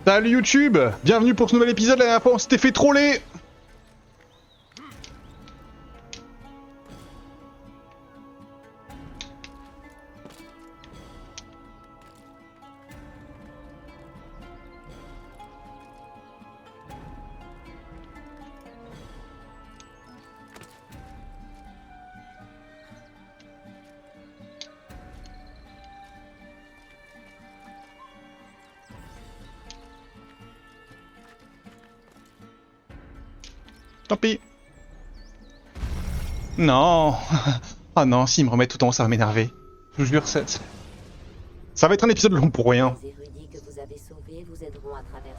Salut YouTube, bienvenue pour ce nouvel épisode. La dernière fois on s'était fait troller. Tant pis. Non. Ah non, s'ils me remettent tout en haut, ça va m'énerver. Je vous jure, ça va être un épisode long pour rien. Les érudits que vous avez sauvés vous aideront à traverser.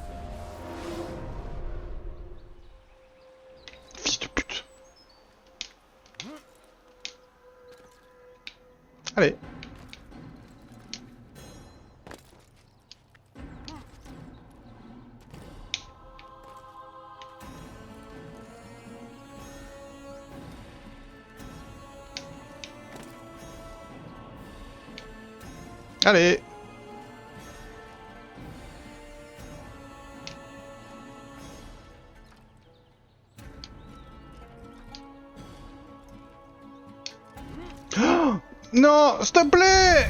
Fils de pute. Allez. Allez. Oh non, s'il te plaît.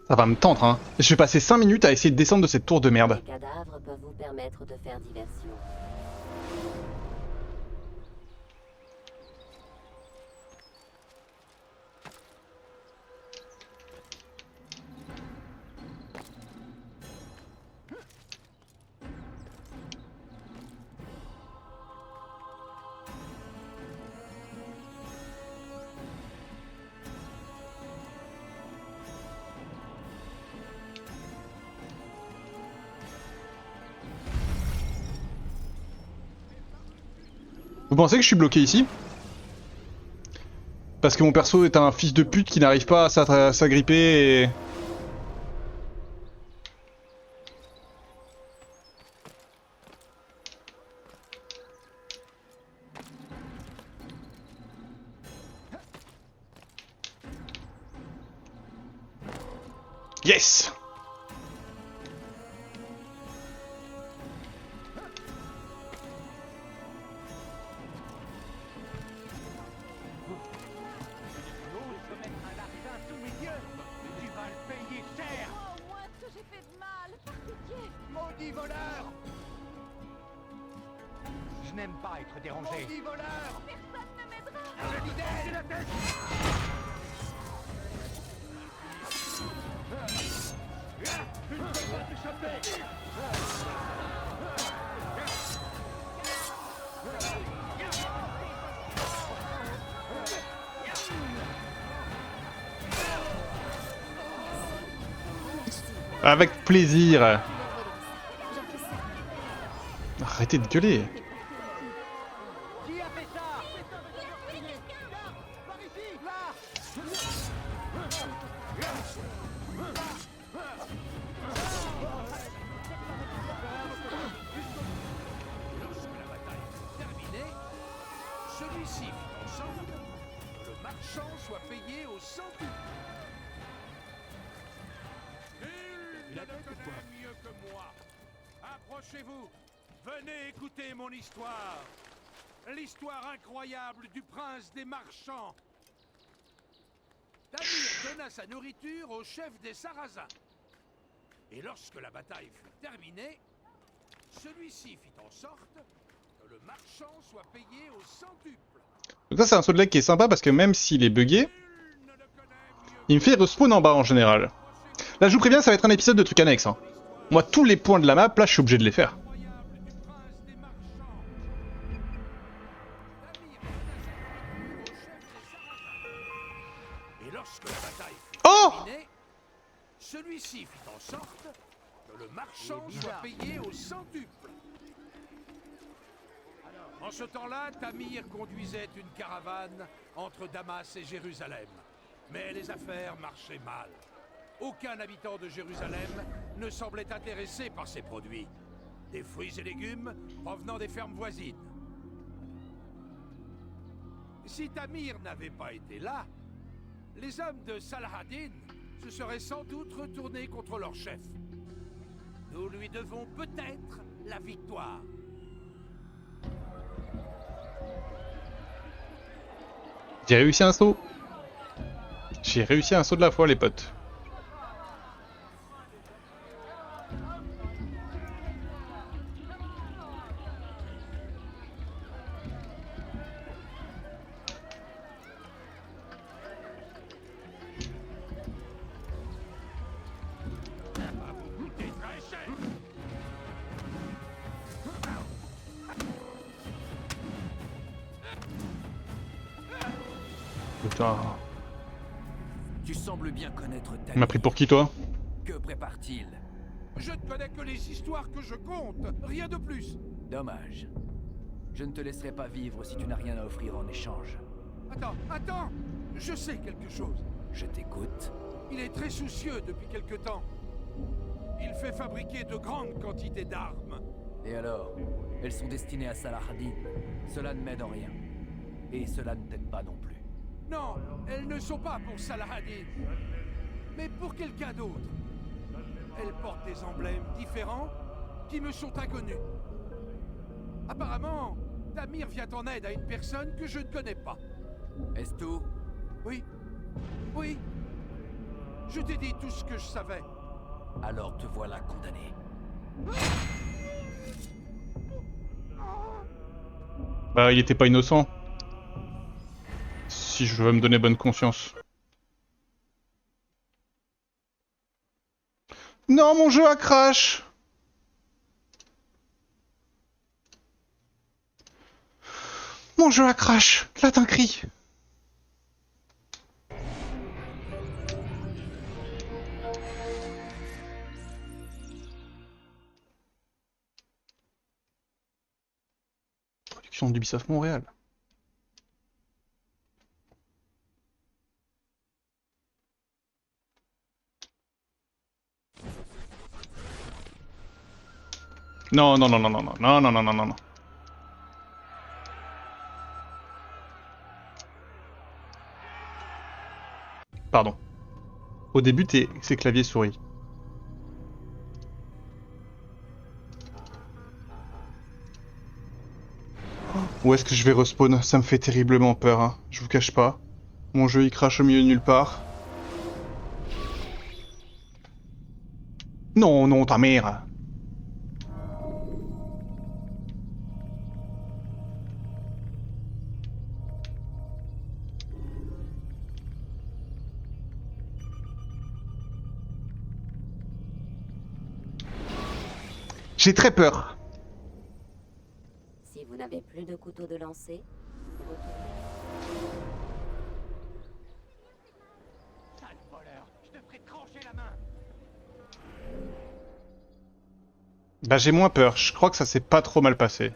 Ça va me tendre, hein. Je vais passer 5 minutes à essayer de descendre de cette tour de merde. Les cadavres peuvent vous permettre de faire diversion. Vous pensez que je suis bloqué ici? Parce que mon perso est un fils de pute qui n'arrive pas à s'agripper et... Yes! Maudit voleur! Je n'aime pas être dérangé. Maudit voleur! Personne ne m'aidera! Je disais, la tête! Tu ne peux pas t'échapper! Avec plaisir. Arrêtez de gueuler. Qui a fait ça? Là! Par ici! Là! Lorsque la bataille fut terminée, celui-ci fit en sorte que le marchand soit payé au centuple. Il ne le connaît mieux que moi. Approchez-vous, venez écouter mon histoire. L'histoire incroyable du prince des marchands. Tamir donna sa nourriture au chef des Sarrasins. Et lorsque la bataille fut terminée, celui-ci fit en sorte que le marchand soit payé au centuple. Donc ça c'est un saut de leg qui est sympa parce que même s'il est buggé, Nul ne le connaît mieux il me fait respawn en bas en général. Là je vous préviens, ça va être un épisode de trucs annexes. Hein. Moi tous les points de la map, là je suis obligé de les faire. incroyable du prince des marchands. Tamir donna sa nourriture au chef des Sarrasins. Et lorsque la bataille fut Oh! terminée, celui-ci fit en sorte que le marchand soit payé au centuple. En ce temps-là, Tamir conduisait une caravane entre Damas et Jérusalem. Mais les affaires marchaient mal. Aucun habitant de Jérusalem ne semblait intéressé par ces produits. Des fruits et légumes provenant des fermes voisines. Si Tamir n'avait pas été là, les hommes de Saladin se seraient sans doute retournés contre leur chef. Nous lui devons peut-être la victoire. J'ai réussi un saut. J'ai réussi un saut de la foi, les potes. Putain. Tu sembles bien connaître ta Il m'a pris pour qui, toi? Que prépare-t-il? Je ne connais que les histoires que je compte, rien de plus. Dommage. Je ne te laisserai pas vivre si tu n'as rien à offrir en échange. Attends, je sais quelque chose. Je t'écoute. Il est très soucieux depuis quelque temps. Il fait fabriquer de grandes quantités d'armes. Et alors? Elles sont destinées à Salah-ad-Din. Cela ne m'aide en rien. Et cela ne t'aide pas non plus. Non, elles ne sont pas pour Salah-ad-Din, mais pour quelqu'un d'autre. Elles portent des emblèmes différents qui me sont inconnus. Apparemment, Tamir vient en aide à une personne que je ne connais pas. Est-ce tout? Oui. Je t'ai dit tout ce que je savais. Alors te voilà condamné. Bah, il était pas innocent. Si je veux me donner bonne conscience. Non, mon jeu a crash. Mon jeu a crash. Là, t'as un cri. Production d'Ubisoft Montréal. Non. Pardon. Au début, c'est clavier souris. Où est-ce que je vais respawn? Ça me fait terriblement peur, hein. Je vous cache pas. Mon jeu il crache au milieu de nulle part. Non, ta mère. J'ai très peur. Si vous n'avez plus de couteau de lancer, Sale voleur, je te ferai trancher la main. Bah j'ai moins peur, je crois que ça s'est pas trop mal passé.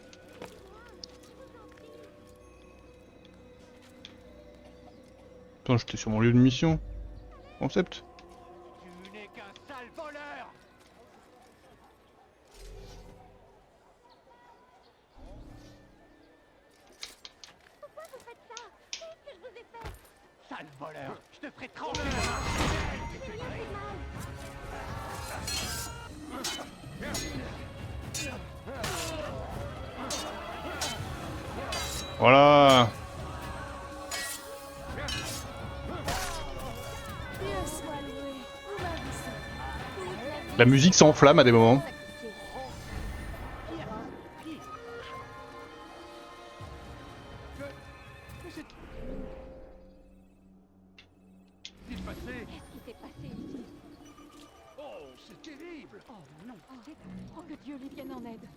Attends, j'étais sur mon lieu de mission. Concept. Tu n'es qu'un sale voleur. Pourquoi vous faites ça? Qu'est-ce que je vous ai fait? Sale voleur, je te ferai trancher la main. J'ai rien fait de mal. Voilà. Dieu soit loué. Vous m'avez sauvé. La musique s'enflamme à des moments. Qu'est-ce qui s'est passé? Qu'est-ce qui s'est passé ici? Oh, c'est terrible. Oh non. Oh, que Dieu lui vienne en aide.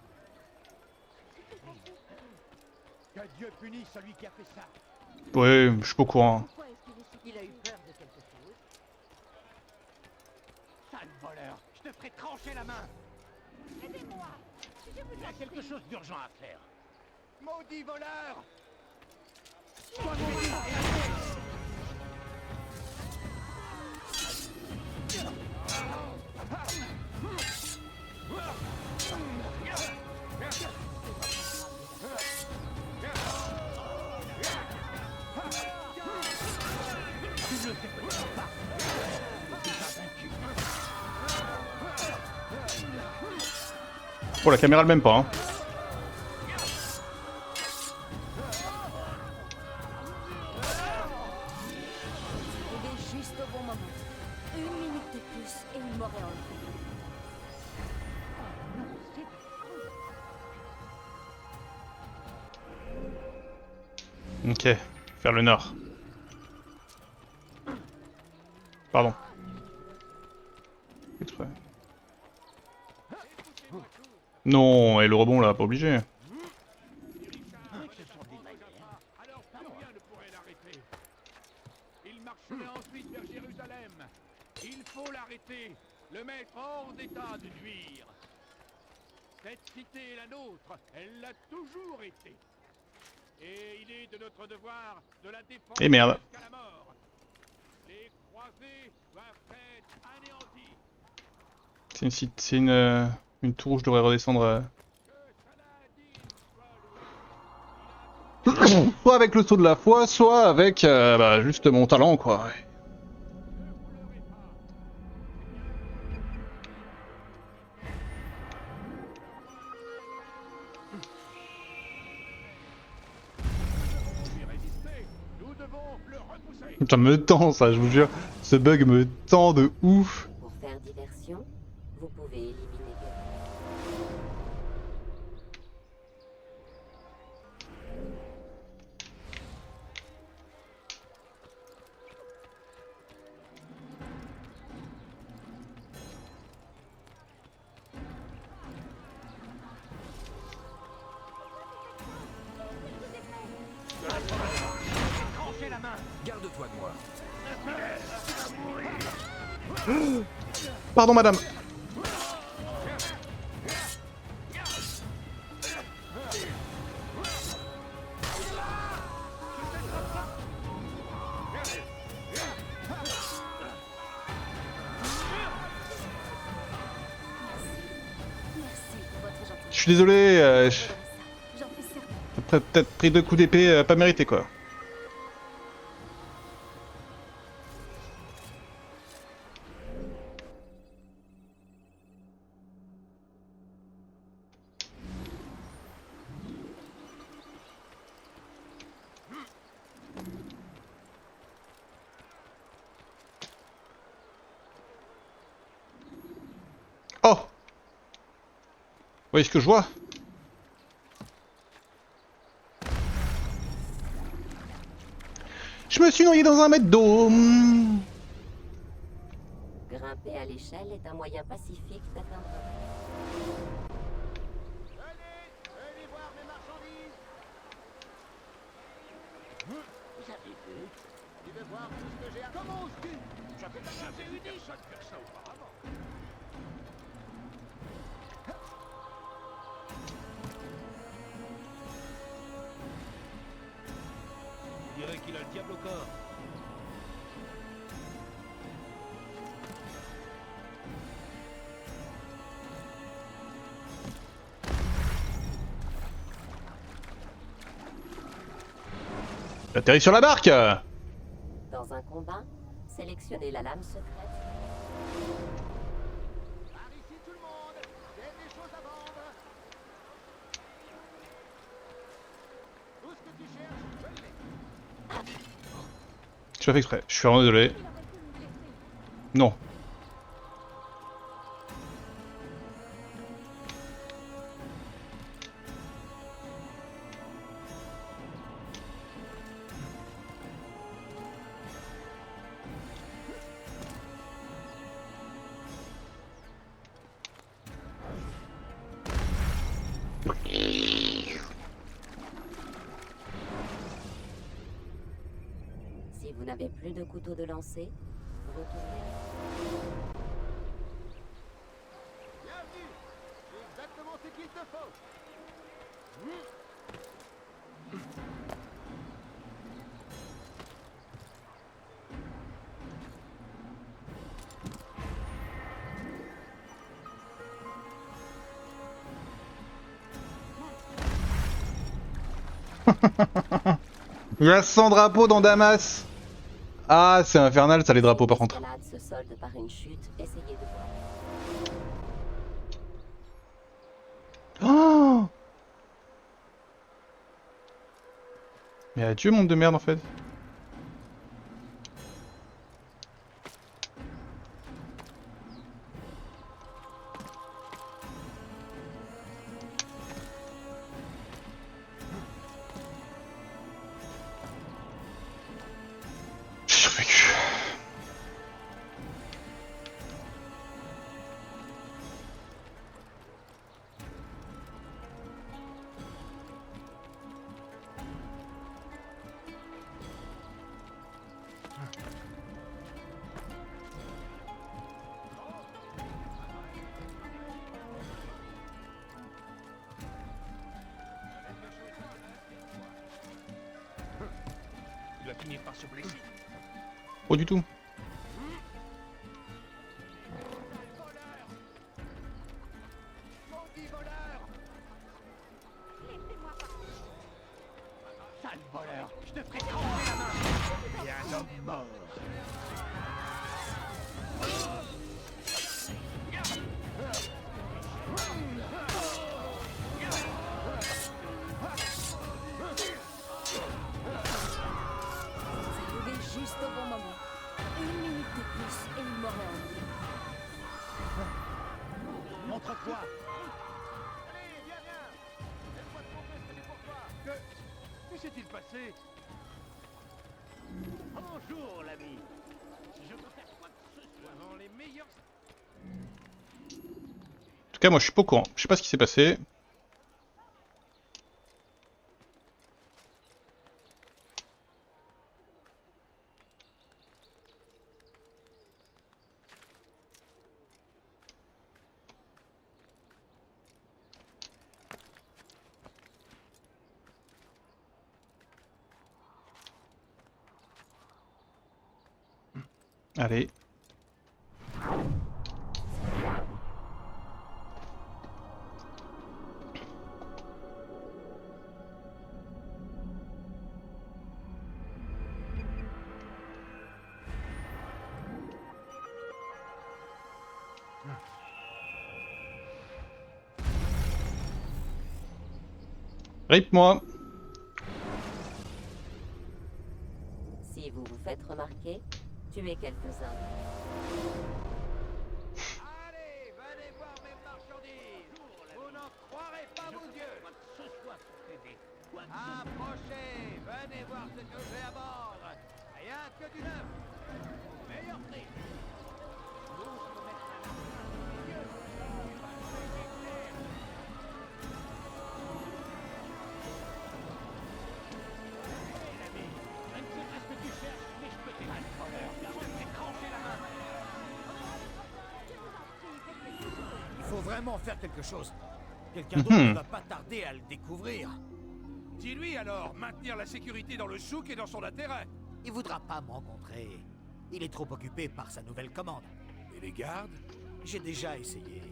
Que Dieu punisse celui qui a fait ça. Ouais, je suis pas au courant. Pourquoi est-ce qu'il est si... Il a eu peur de quelque chose. Sale voleur, je te ferai trancher la main. Aidez-moi. Je vous Il y a en quelque prie. chose d'urgent à faire. Maudit voleur. Oh, la caméra le même pas, hein. Aidez juste au bon moment. 1 minute de plus et il m'aurait enlevé. Ok, faire le nord. Pardon. Non, et le rebond là, pas obligé. Alors plus rien ne pourrait l'arrêter. Il marcherait ensuite vers Jérusalem. Il faut l'arrêter, le mettre hors d'état de nuire. Cette cité est la nôtre, elle l'a toujours été. Et il est de notre devoir de la défendre Et merde. jusqu'à la mort. Les croisés doivent être anéantis. C'est une tour où je devrais redescendre. Soit avec le saut de la foi, soit avec bah, juste mon talent, quoi. Nous devons le repousser. Ça me tend, ça, je vous jure. Ce bug me tend de ouf. Pour faire diversion, vous pouvez éliminer quelqu'un. Garde-toi de moi. Pardon, madame. Merci pour votre gentillesse. Je suis désolé, J'en fais certain. j'ai peut-être pris 2 coups d'épée pas mérités, quoi. Oh! Vous voyez ce que je vois? Je me suis noyé dans un mètre d'eau. Grimper à l'échelle est un moyen pacifique d'atteindre. Venez voir mes marchandises. Vous avez vu? Tu veux voir tout ce que j'ai à... Comment oses-tu? J'avais vu personne faire ça auparavant. On dirait qu'il a le diable au corps. J'atterris sur la barque! Dans un combat, sélectionnez la lame secrète. Par ici tout le monde. J'ai des choses à vendre. Tout ce que tu cherches, je l'ai. Je fais exprès, je suis vraiment désolé. Non. Si vous n'avez plus de couteau de lancer, retournez. Bienvenue. C'est exactement ce qu'il te faut. Il y a 100 drapeaux dans Damas. Ah, c'est infernal ça les drapeaux par contre. L'escalade se solde par une chute, essayez de voir. Mais adieu monde de merde en fait. J'ai survécu. Il va finir par se blesser. Pas du tout. Maudit voleur! Laissez-moi partir. Sale voleur! Je te ferai trembler la main! Et un homme mort! C'est arrivé juste au bon moment. Une minute de plus et il m'aurait emmené. Montre-toi! Allez, viens, viens! Laisse-moi te montrer ce que c'est pour toi! Que s'est-il passé? Bonjour, l'ami! Si je peux faire quoi que ce soit dans les meilleurs... En tout cas, moi je suis pas au courant. Je sais pas ce qui s'est passé. Allez. Rip-moi. Si vous vous faites remarquer, tuez quelques-uns. Allez, venez voir mes marchandises! Vous n'en croirez pas vos yeux! Approchez! Venez voir ce que j'ai à vendre! Rien que du neuf! Meilleur prix! Il faut vraiment faire quelque chose. Quelqu'un d'autre ne va pas tarder à le découvrir. Dis-lui alors, maintenir la sécurité dans le souk et dans son intérêt! Il voudra pas me rencontrer. Il est trop occupé par sa nouvelle commande. Et les gardes? J'ai déjà essayé.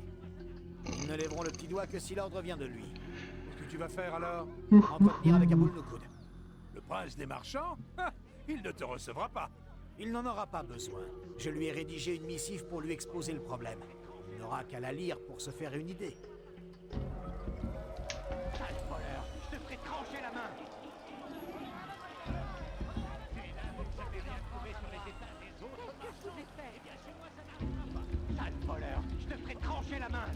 Ils ne lèveront le petit doigt que si l'ordre vient de lui. Qu'est-ce que tu vas faire alors? Entretenir avec Abul Nukud. Le prince des marchands? Ah, il ne te recevra pas! Il n'en aura pas besoin. Je lui ai rédigé une missive pour lui exposer le problème. Il n'aura qu'à la lire pour se faire une idée. Sale voleur! Je te ferai trancher la main! Sale voleur! Je te ferai trancher la main!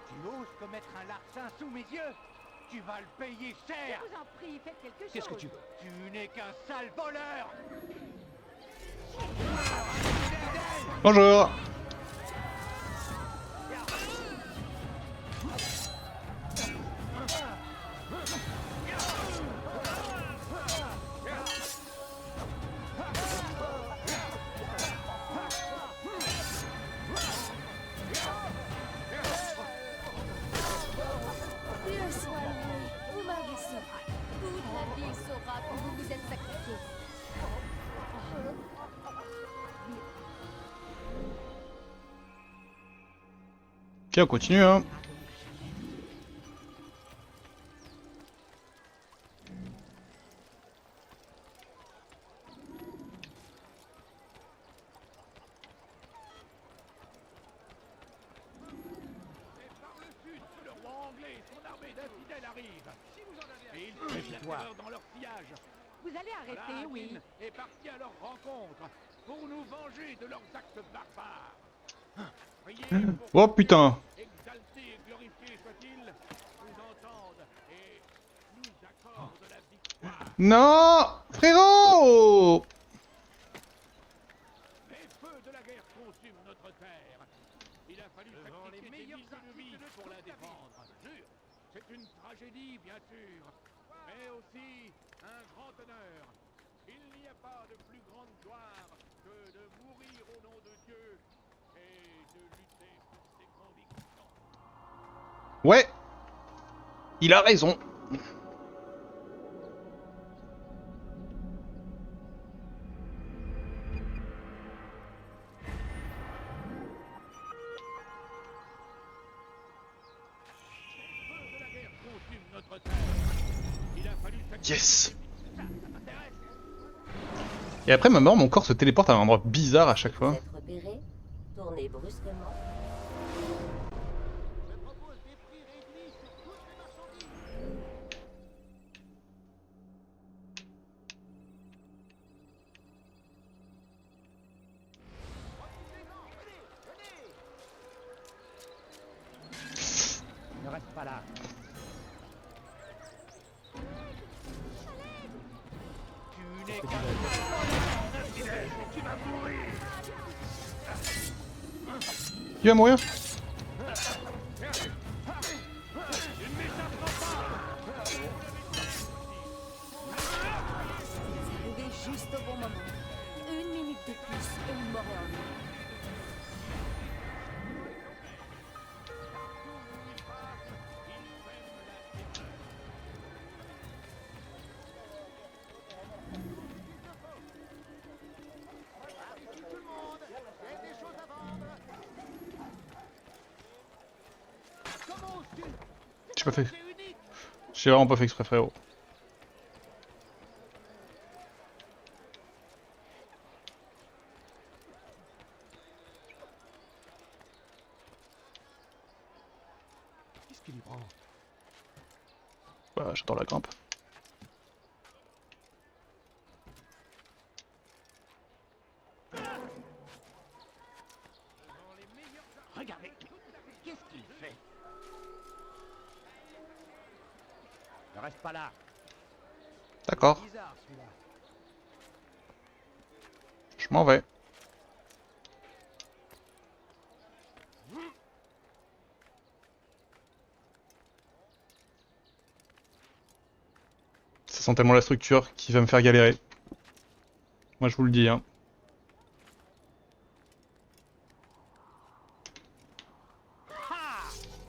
Tu oses commettre un larcin sous mes yeux? Tu vas le payer cher! Je vous en prie, faites quelque chose. Qu'est-ce que tu veux? Tu n'es qu'un sale voleur! Bonjour. Dieu soit loué. Vous m'avez sauvé. Toute la ville saura que vous vous êtes sacrifié. Ok, on continue hein. arrivent. Et ils prêchent la terreur dans leur sillage. Vous allez arrêter, oui. Saladin est parti à leur rencontre pour nous venger de leurs actes barbares. Priez pour Oh putain. exalté et glorifié soit-il, nous entende et nous accorde la victoire. Non, frérot. Les feux de la guerre consument notre terre. Il a fallu sacrifier des milliers de vies pour la défendre. Jure, c'est une tragédie, bien sûr, mais aussi un grand honneur. Il n'y a pas de plus grande gloire que de mourir au nom de Dieu et de lutter pour ses convictions. Ouais. Il a raison. Notre terre. Il a fallu sacrifier Yes. ça t'intéresse? Et après ma mort, mon corps se téléporte à un endroit bizarre à chaque fois. Vous êtes repéré, tournez brusquement. Je propose des prix réduits sur toutes les marchandises. Ne reste pas là. Tu n'es qu'un infidèle, tu vas mourir. Tu vas mourir? C'est arrivé juste au bon moment. Une minute de plus et il m'aurait ennuyé. J'ai pas fait. J'ai vraiment pas fait exprès, frérot. Qu'est-ce qui lui prend? Bah, j'adore la grimpe. Regardez. Qu'est-ce qu'il fait? Ne reste pas là. D'accord, Bizarre celui-là. je m'en vais. Ça sent tellement la structure qui va me faire galérer. Moi je vous le dis, hein.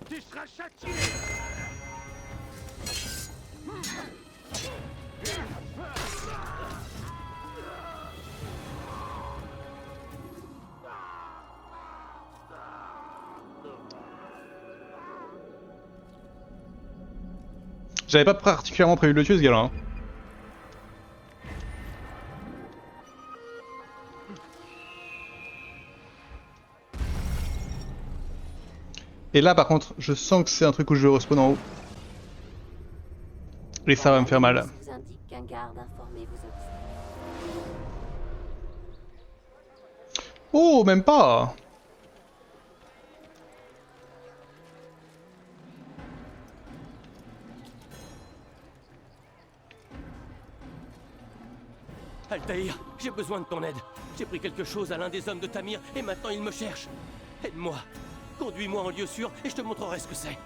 Tu seras châtié. J'avais pas particulièrement prévu de le tuer ce gars-là. Hein. Et là par contre, je sens que c'est un truc où je vais respawn en haut. Et ça va me faire mal. Ça vous indique qu'un garde informé vous observe. Oh, même pas! Altaïr, j'ai besoin de ton aide. J'ai pris quelque chose à l'un des hommes de Tamir et maintenant il me cherche. Aide-moi. Conduis-moi en lieu sûr et je te montrerai ce que c'est.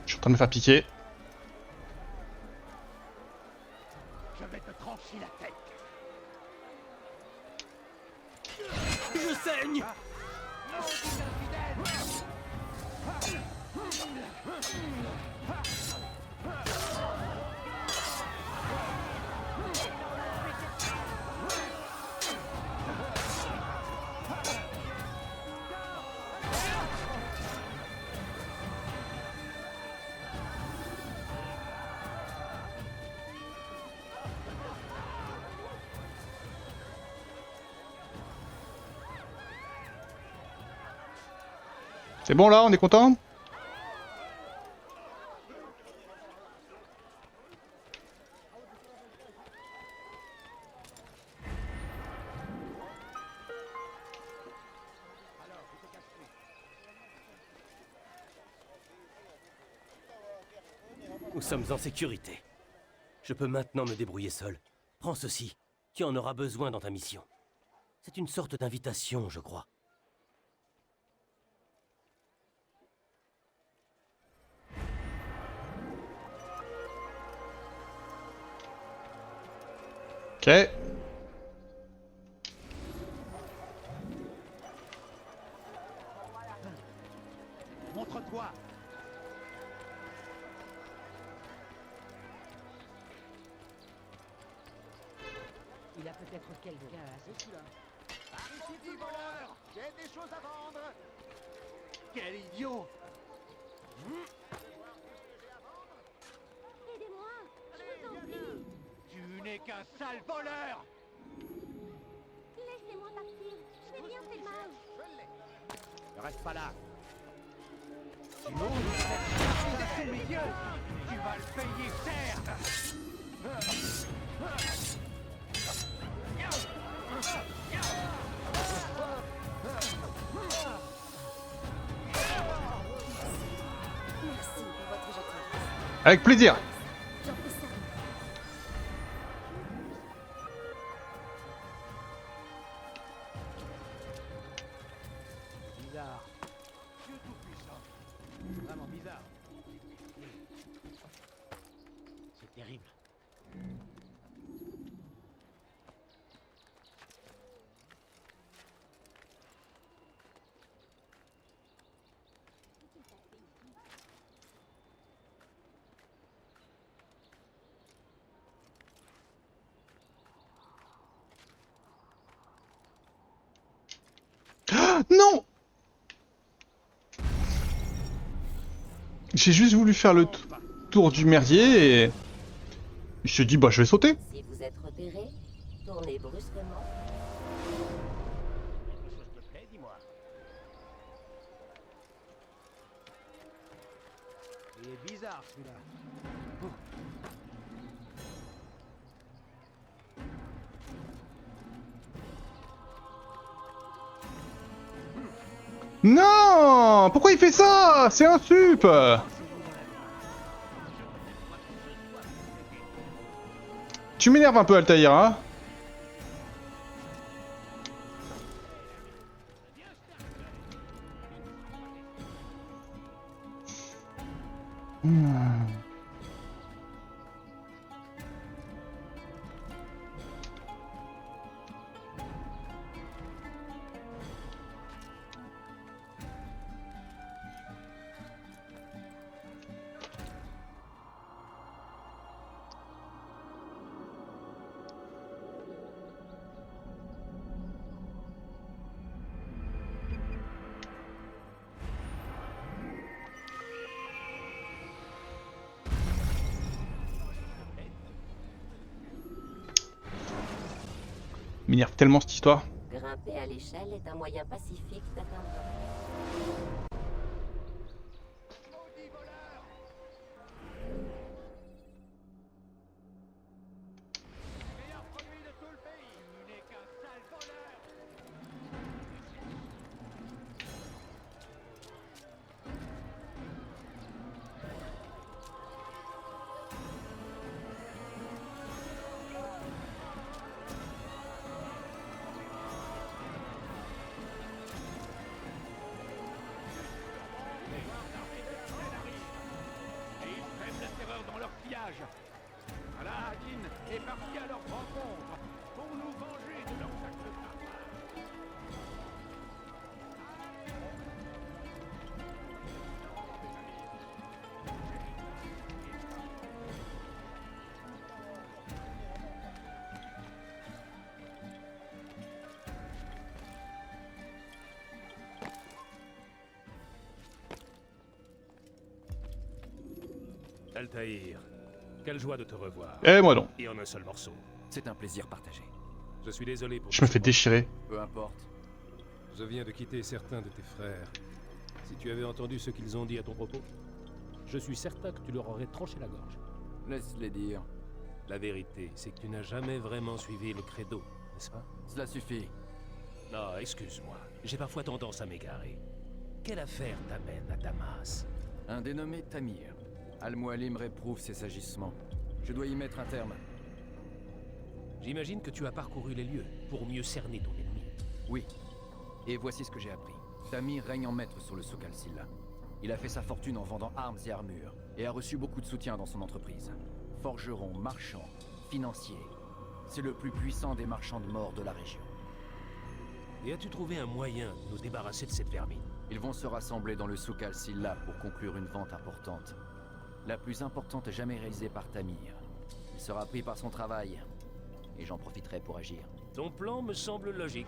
Je suis en train de me faire piquer. Je vais te trancher la tête. Je saigne. C'est bon là, on est content? Nous sommes en sécurité. Je peux maintenant me débrouiller seul. Prends ceci. Tu en auras besoin dans ta mission. C'est une sorte d'invitation, je crois. Ok. Montre-toi. Il a peut-être quelqu'un à ce là. Arrêtez, voleur! J'ai des choses à vendre! Quel idiot! Aidez-moi, je vous en prie. Tu n'es qu'un sale voleur! Laissez-moi partir, je n'ai rien fait de mal. Ne reste pas là. Tu oses mettre sous mes yeux! Tu vas le payer cher! Merci pour votre gentillesse. Avec plaisir. J'en fais ça. Bizarre. Dieu tout-puissant. Vraiment bizarre. C'est terrible. Non! J'ai juste voulu faire le tour du merdier et... Je me suis dit, bah je vais sauter. Si vous êtes repéré, tournez brusquement. Quelque chose te plaît, dis-moi. Il est bizarre celui-là. Non! Pourquoi il fait ça? C'est un sup! Tu m'énerves un peu, Altaïr, hein? M'énerve tellement cette histoire. Grimper à l'échelle est un moyen pacifique d'atteindre. Et ils prennent la terreur dans leur pillage. Aladdin est parti à leur rencontre pour nous venger de leur sacre. Altaïr, quelle joie de te revoir. Eh, moi non. Et en un seul morceau. C'est un plaisir partagé. Je suis désolé pour... Je me fais déchirer. Peu importe. Je viens de quitter certains de tes frères. Si tu avais entendu ce qu'ils ont dit à ton propos, je suis certain que tu leur aurais tranché la gorge. Laisse-les dire. La vérité, c'est que tu n'as jamais vraiment suivi le credo, n'est-ce pas? Cela suffit. Non, excuse-moi. J'ai parfois tendance à m'égarer. Quelle affaire t'amène à Damas? Un dénommé Tamir. Al-Mualim réprouve ses agissements. Je dois y mettre un terme. J'imagine que tu as parcouru les lieux pour mieux cerner ton ennemi. Oui. Et voici ce que j'ai appris. Tamir règne en maître sur le souk al-Silla. Il a fait sa fortune en vendant armes et armures, et a reçu beaucoup de soutien dans son entreprise. Forgeron, marchand, financier. C'est le plus puissant des marchands de mort de la région. Et as-tu trouvé un moyen de nous débarrasser de cette vermine? Ils vont se rassembler dans le souk al-Silla pour conclure une vente importante. La plus importante jamais réalisée par Tamir. Il sera pris par son travail, et j'en profiterai pour agir. Ton plan me semble logique.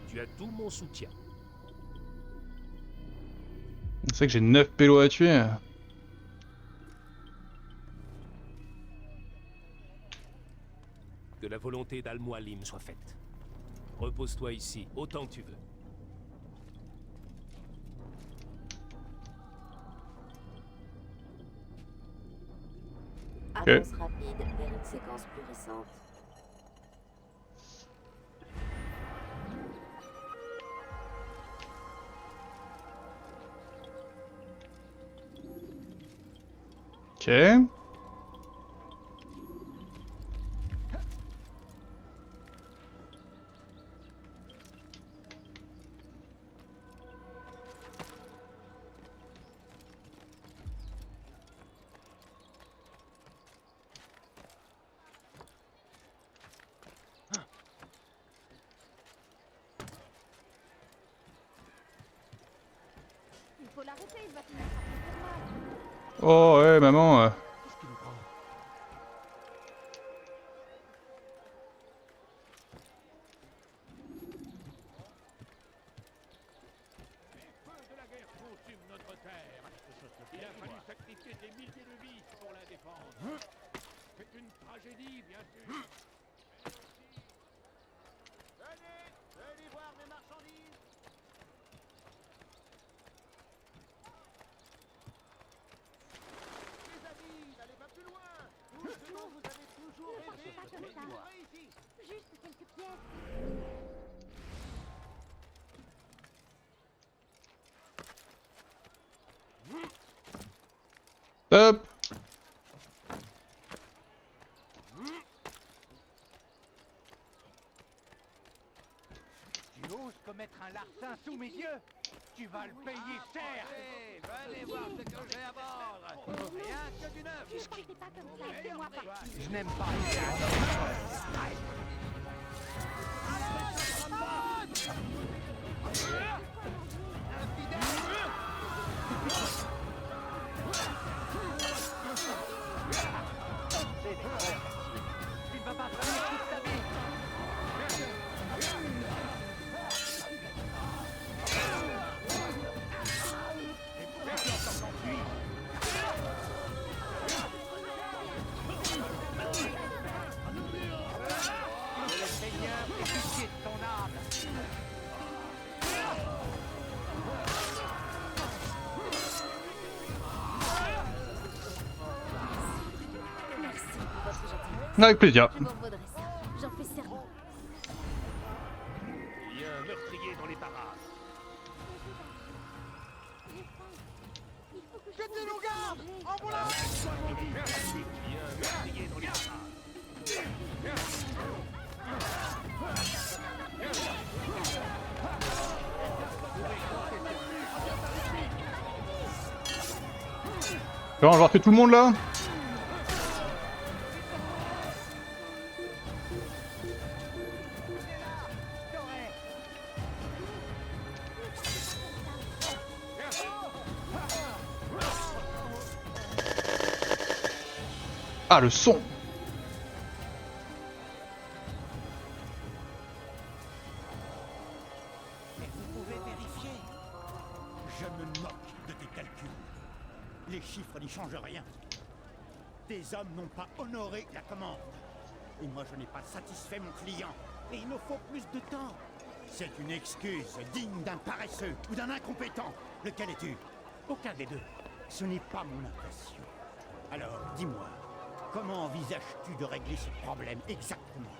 Tu as tout mon soutien. C'est que j'ai 9 pélos à tuer. Que la volonté d'Al-Mualim soit faite. Repose-toi ici, autant que tu veux. Avance rapide vers une séquence plus récente. Ok. Il faut l'arrêter, il va finir par se faire mal. Oh ouais, maman. Qu'est-ce qui nous prend? Feu de la guerre consume notre terre. Il a fallu sacrifier des milliers de vies pour la défendre. C'est une tragédie, bien sûr. Venez voir mes marchandises. Les amis, n'allez pas plus loin. Tout ce dont vous avez toujours Ne partez rêvé. pas comme ça. Retrouvez ici. Juste quelques pièces. Hop. Tu oses commettre un larcin sous mes yeux? Tu vas le payer cher. Venez voir ce que j'ai à vendre. Rien que du neuf. Ne partez pas comme ça, laissez-moi partir. Je n'aime pas les Tu ne vas pas travailler toute ta vie. Que le Seigneur ait pitié de ton âme. Merci pour votre gentillesse. Avec plaisir. Je m'en vaudrai ça. J'en fais serment. Il y a un meurtrier dans les parages. Jetez nos gardes. En voilà. Il y a un meurtrier dans les parages. On va voir que tout le monde là. Ah, le son. Mais vous pouvez vérifier. Je me moque de tes calculs. Les chiffres n'y changent rien. Tes hommes n'ont pas honoré la commande. Et moi, je n'ai pas satisfait mon client. Et il me faut plus de temps. C'est une excuse digne d'un paresseux ou d'un incompétent. Lequel es-tu? Aucun des deux. Ce n'est pas mon impression. Alors, dis-moi, comment envisages-tu de régler ce problème exactement?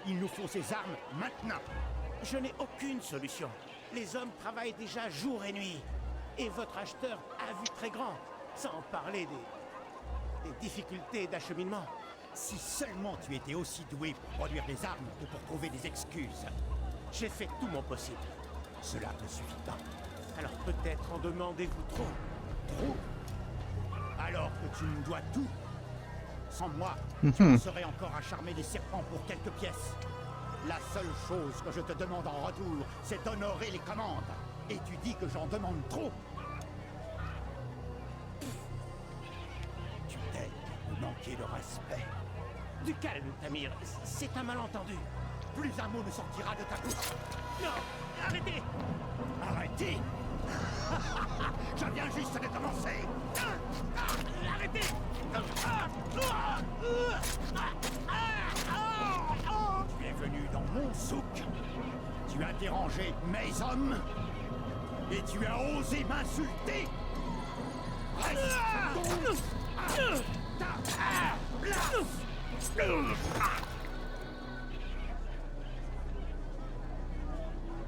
Il nous faut ces armes maintenant. Je n'ai aucune solution. Les hommes travaillent déjà jour et nuit. Et votre acheteur a vu très grand, sans parler des difficultés d'acheminement. Si seulement tu étais aussi doué pour produire des armes que pour trouver des excuses. J'ai fait tout mon possible. Cela ne suffit pas. Alors peut-être en demandez-vous trop. Trop? Alors que tu me dois tout. Sans moi, tu ne serais encore à charmer les serpents pour quelques pièces. La seule chose que je te demande en retour, c'est d'honorer les commandes. Et tu dis que j'en demande trop. Tu t'aides à me manquer de respect. Du calme, Tamir. C'est un malentendu. Plus un mot ne sortira de ta bouche. Non, arrêtez. Arrêtez. Je viens juste de commencer. Arrêtez. Tu es venu dans mon souk. Tu as dérangé mes hommes. Et tu as osé m'insulter. Reste donc ta place.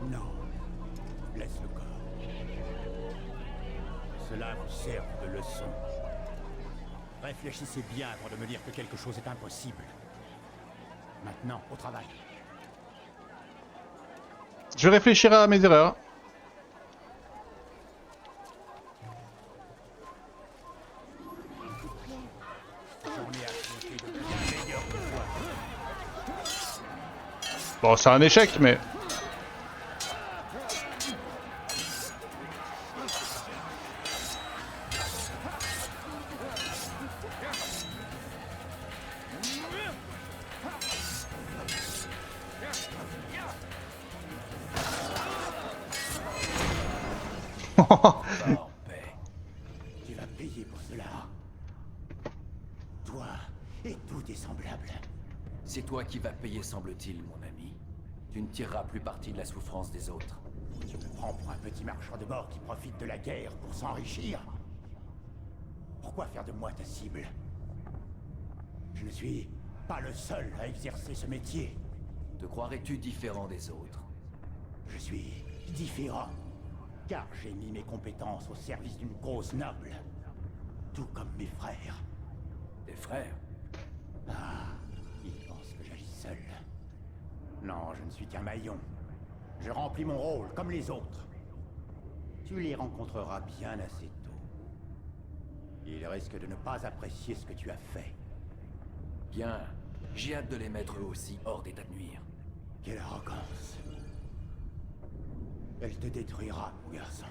Non. Laisse le corps. Cela vous sert de leçon. Réfléchissez bien avant de me dire que quelque chose est impossible. Maintenant, au travail. Je réfléchirai à mes erreurs. J'en ai à compter de bien meilleurs que toi. Bon, c'est un échec, mais... Va en paix. Tu vas payer pour cela. Toi et tous tes semblables. C'est toi qui vas payer, semble-t-il, mon ami. Tu ne tireras plus parti de la souffrance des autres. Tu me prends pour un petit marchand de mort qui profite de la guerre pour s'enrichir. Pourquoi faire de moi ta cible? Je ne suis pas le seul à exercer ce métier. Te croirais-tu différent des autres? Je suis différent, car j'ai mis mes compétences au service d'une cause noble. Tout comme mes frères. Tes frères? Ah, ils pensent que j'agis seul. Non, je ne suis qu'un maillon. Je remplis mon rôle comme les autres. Tu les rencontreras bien assez tôt. Ils risquent de ne pas apprécier ce que tu as fait. Bien. J'ai hâte de les mettre eux aussi hors d'état de nuire. Quelle arrogance. Elle te détruira, mon garçon.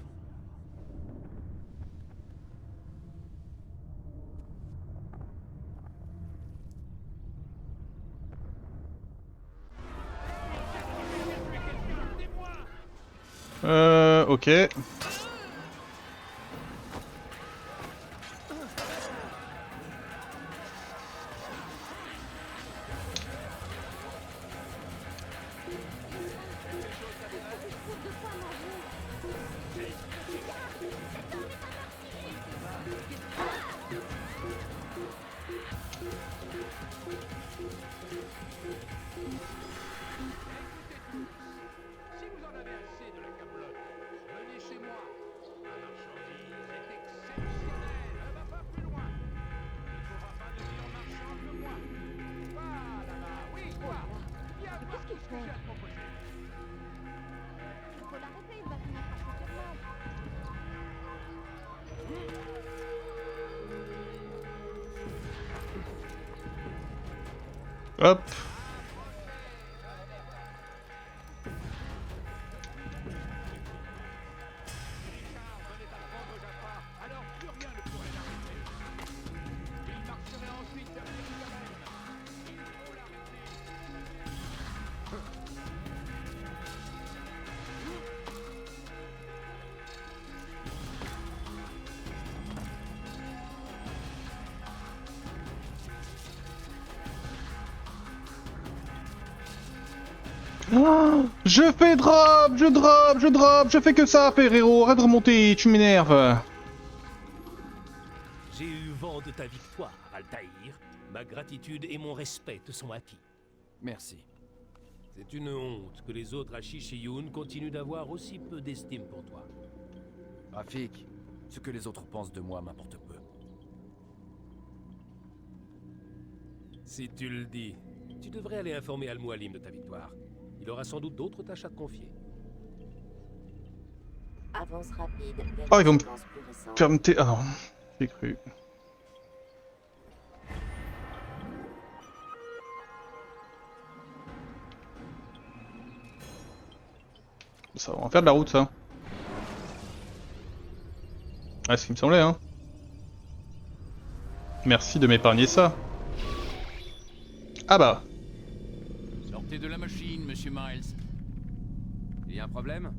Ok. Si vous en avez assez de la camelote, venez chez moi. La marchandise est exceptionnelle. Elle va pas plus loin. Il ne faudra pas de meilleur marchand que moi. Va là-bas. Oui, toi. Viens voir tout ce que j'ai à te proposer. Il faut l'arrêter, il va finir par se faire mal. Hop. Alors plus rien ne pourrait l'arrêter. Il marcherait ensuite vers Jérusalem. Il faut l'arrêter. Oh, je fais drop, je fais que ça, Ferrero, arrête de remonter, tu m'énerves. J'ai eu vent de ta victoire, Altaïr. Ma gratitude et mon respect te sont acquis. Merci. C'est une honte que les autres Ashishiyun continuent d'avoir aussi peu d'estime pour toi. Rafik, ce que les autres pensent de moi m'importe peu. Si tu le dis, tu devrais aller informer Al-Mualim de ta victoire. Il aura sans doute d'autres tâches à te confier. Avance rapide. Oh, ils vont me Défense plus récente. fermer. Ah non, j'ai cru. Ça va en faire de la route, ça. Ah, c'est ce qui me semblait, hein. Merci de m'épargner ça. Ah bah. Sortez de la machine, monsieur Miles. Il y a un problème?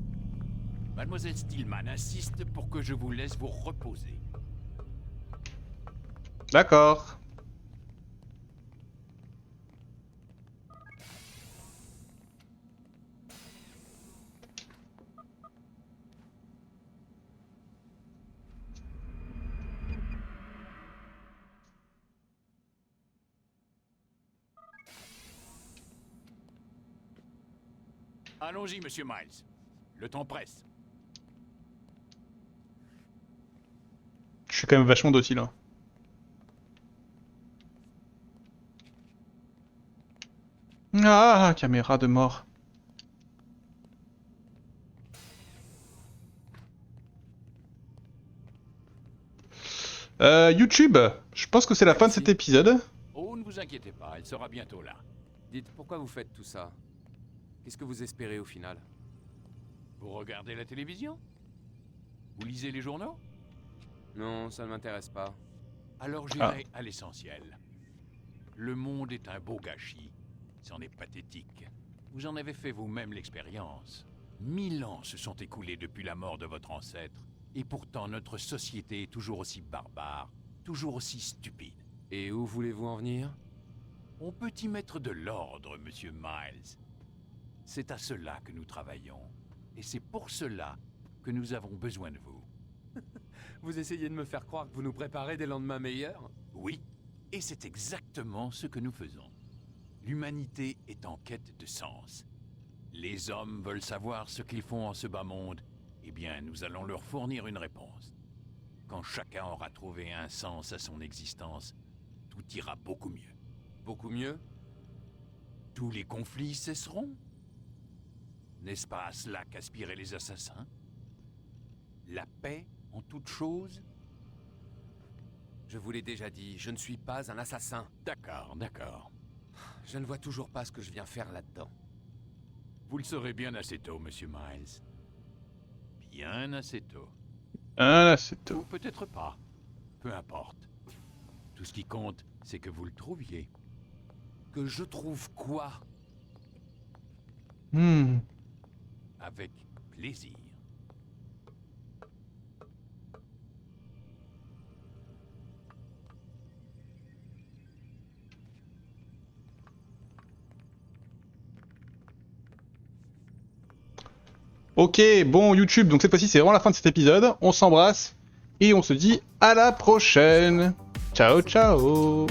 Mademoiselle Stillman insiste pour que je vous laisse vous reposer. D'accord. Allons-y, monsieur Miles. Le temps presse. Je suis quand même vachement docile, hein. Ah, caméra de mort. YouTube, je pense que c'est la fin de cet épisode. Oh, ne vous inquiétez pas, elle sera bientôt là. Dites, pourquoi vous faites tout ça? Qu'est-ce que vous espérez au final? Vous regardez la télévision? Vous lisez les journaux? Non, ça ne m'intéresse pas. Alors j'irai à l'essentiel. Le monde est un beau gâchis. C'en est pathétique. Vous en avez fait vous-même l'expérience. 1000 ans se sont écoulés depuis la mort de votre ancêtre. Et pourtant notre société est toujours aussi barbare, toujours aussi stupide. Et où voulez-vous en venir? On peut y mettre de l'ordre, monsieur Miles. C'est à cela que nous travaillons. Et c'est pour cela que nous avons besoin de vous. Vous essayez de me faire croire que vous nous préparez des lendemains meilleurs? Oui, et c'est exactement ce que nous faisons. L'humanité est en quête de sens. Les hommes veulent savoir ce qu'ils font en ce bas monde. Eh bien, nous allons leur fournir une réponse. Quand chacun aura trouvé un sens à son existence, tout ira beaucoup mieux. Beaucoup mieux? Tous les conflits cesseront. N'est-ce pas à cela qu'aspiraient les assassins? La paix en toute chose? Je vous l'ai déjà dit, je ne suis pas un assassin. D'accord, d'accord. Je ne vois toujours pas ce que je viens faire là-dedans. Vous le saurez bien assez tôt, monsieur Miles. Bien assez tôt. Ah, c'est tout. Ou peut-être pas. Peu importe. Tout ce qui compte, c'est que vous le trouviez. Que je trouve quoi? Avec plaisir. Ok, bon YouTube, donc cette fois-ci c'est vraiment la fin de cet épisode. On s'embrasse et on se dit à la prochaine. Ciao, ciao.